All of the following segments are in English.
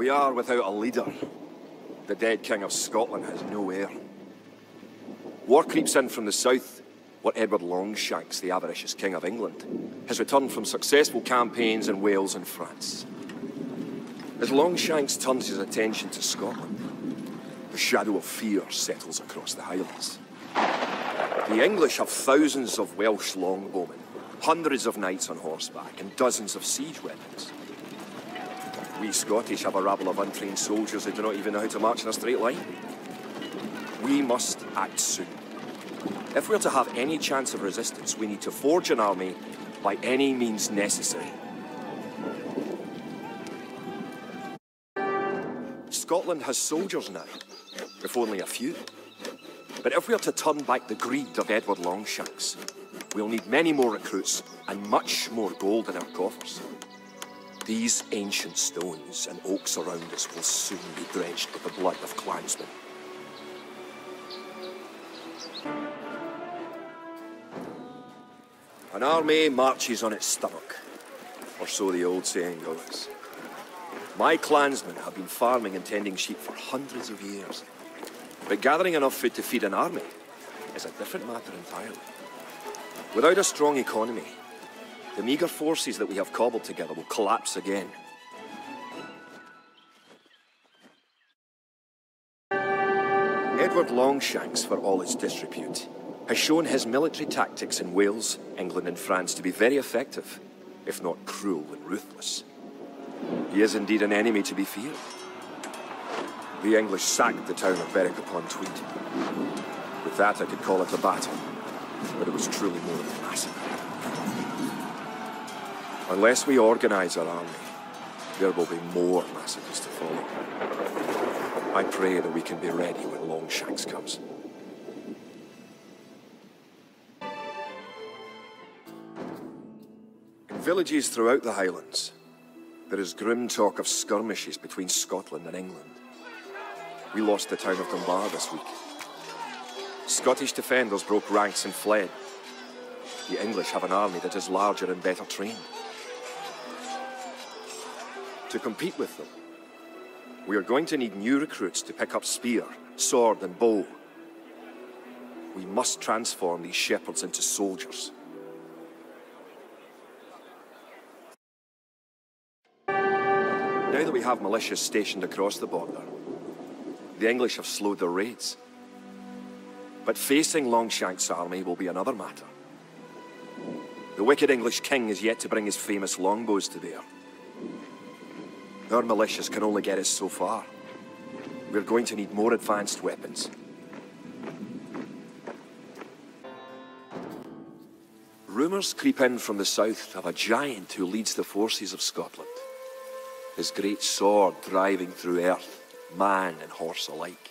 We are without a leader. The dead King of Scotland has no heir. War creeps in from the south, where Edward Longshanks, the avaricious King of England, has returned from successful campaigns in Wales and France. As Longshanks turns his attention to Scotland, the shadow of fear settles across the Highlands. The English have thousands of Welsh longbowmen, hundreds of knights on horseback, and dozens of siege weapons. We Scottish have a rabble of untrained soldiers who do not even know how to march in a straight line. We must act soon. If we're to have any chance of resistance, we need to forge an army by any means necessary. Scotland has soldiers now, if only a few. But if we're to turn back the greed of Edward Longshanks, we'll need many more recruits and much more gold in our coffers. These ancient stones and oaks around us will soon be drenched with the blood of clansmen. An army marches on its stomach, or so the old saying goes. My clansmen have been farming and tending sheep for hundreds of years, but gathering enough food to feed an army is a different matter entirely. Without a strong economy, the meagre forces that we have cobbled together will collapse again. Edward Longshanks, for all his disrepute, has shown his military tactics in Wales, England and France to be very effective, if not cruel and ruthless. He is indeed an enemy to be feared. The English sacked the town of Berwick-upon-Tweed. With that I could call it a battle, but it was truly more than a massacre. Unless we organize our army, there will be more massacres to follow. I pray that we can be ready when Longshanks comes. In villages throughout the Highlands, there is grim talk of skirmishes between Scotland and England. We lost the town of Dunbar this week. Scottish defenders broke ranks and fled. The English have an army that is larger and better trained. To compete with them, we are going to need new recruits to pick up spear, sword and bow. We must transform these shepherds into soldiers. Now that we have militias stationed across the border, the English have slowed their raids. But facing Longshanks' army will be another matter. The wicked English king is yet to bring his famous longbows to bear. Our militias can only get us so far. We're going to need more advanced weapons. Rumours creep in from the south of a giant who leads the forces of Scotland. His great sword driving through earth, man and horse alike.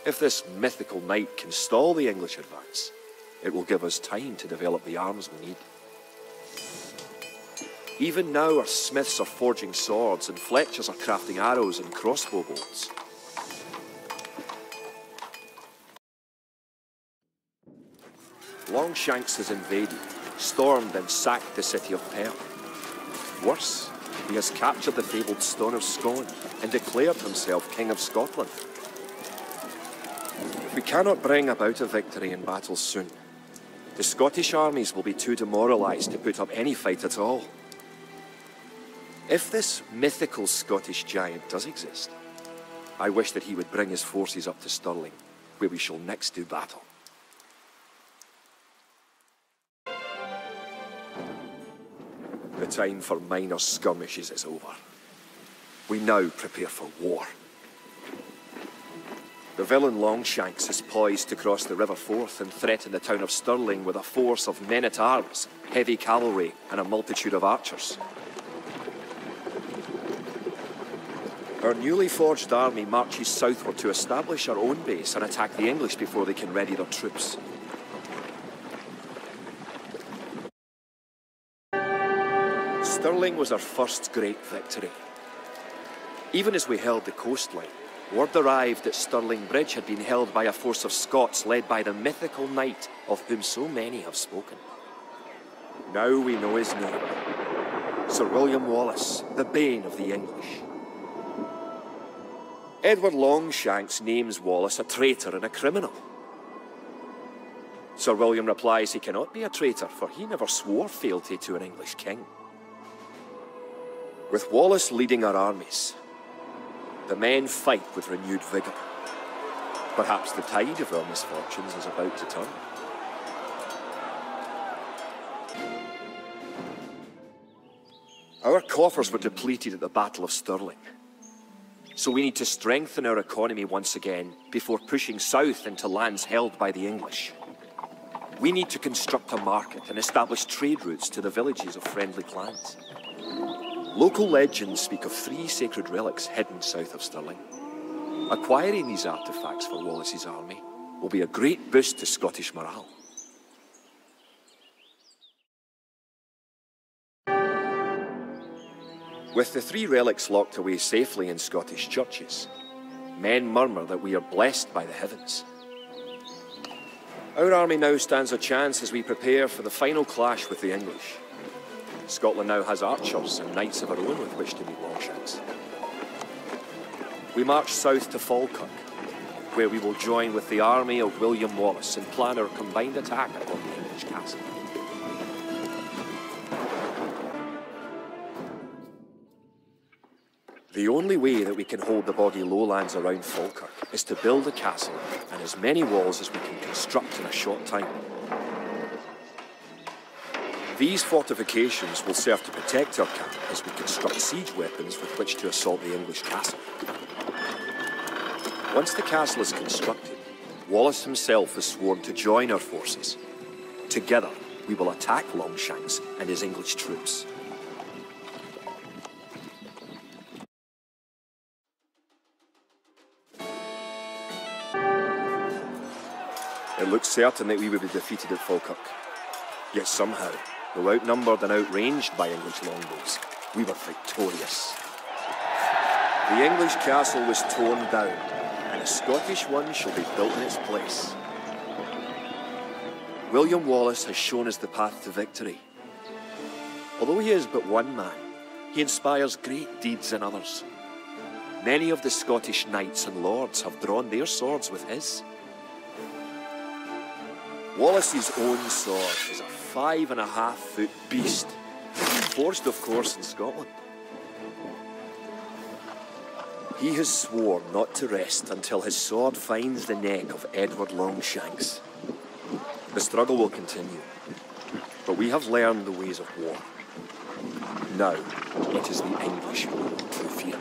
If this mythical knight can stall the English advance, it will give us time to develop the arms we need. Even now our smiths are forging swords and fletchers are crafting arrows and crossbow bolts. Longshanks has invaded, stormed and sacked the city of Perth. Worse, he has captured the fabled Stone of Scone and declared himself King of Scotland. If we cannot bring about a victory in battle soon, the Scottish armies will be too demoralised to put up any fight at all. If this mythical Scottish giant does exist, I wish that he would bring his forces up to Stirling, where we shall next do battle. The time for minor skirmishes is over. We now prepare for war. The villain Longshanks is poised to cross the River Forth and threaten the town of Stirling with a force of men-at-arms, heavy cavalry, and a multitude of archers. Our newly forged army marches southward to establish our own base and attack the English before they can ready their troops. Stirling was our first great victory. Even as we held the coastline, word arrived that Stirling Bridge had been held by a force of Scots led by the mythical knight of whom so many have spoken. Now we know his name. Sir William Wallace, the bane of the English. Edward Longshanks names Wallace a traitor and a criminal. Sir William replies he cannot be a traitor, for he never swore fealty to an English king. With Wallace leading our armies, the men fight with renewed vigour. Perhaps the tide of our misfortunes is about to turn. Our coffers were depleted at the Battle of Stirling, so we need to strengthen our economy once again before pushing south into lands held by the English. We need to construct a market and establish trade routes to the villages of friendly clans. Local legends speak of 3 sacred relics hidden south of Stirling. Acquiring these artefacts for Wallace's army will be a great boost to Scottish morale. With the 3 relics locked away safely in Scottish churches, men murmur that we are blessed by the heavens. Our army now stands a chance as we prepare for the final clash with the English. Scotland now has archers and knights of our own with which to meet Longshanks. We march south to Falkirk, where we will join with the army of William Wallace and plan our combined attack upon the English castle. The only way that we can hold the boggy lowlands around Falkirk is to build a castle and as many walls as we can construct in a short time. These fortifications will serve to protect our camp as we construct siege weapons with which to assault the English castle. Once the castle is constructed, Wallace himself has sworn to join our forces. Together, we will attack Longshanks and his English troops. It looked certain that we would be defeated at Falkirk. Yet somehow, though outnumbered and outranged by English longbows, we were victorious. The English castle was torn down, and a Scottish one shall be built in its place. William Wallace has shown us the path to victory. Although he is but one man, he inspires great deeds in others. Many of the Scottish knights and lords have drawn their swords with his. Wallace's own sword is a 5.5-foot beast, forged of course in Scotland. He has sworn not to rest until his sword finds the neck of Edward Longshanks. The struggle will continue, but we have learned the ways of war. Now, it is the English who fear.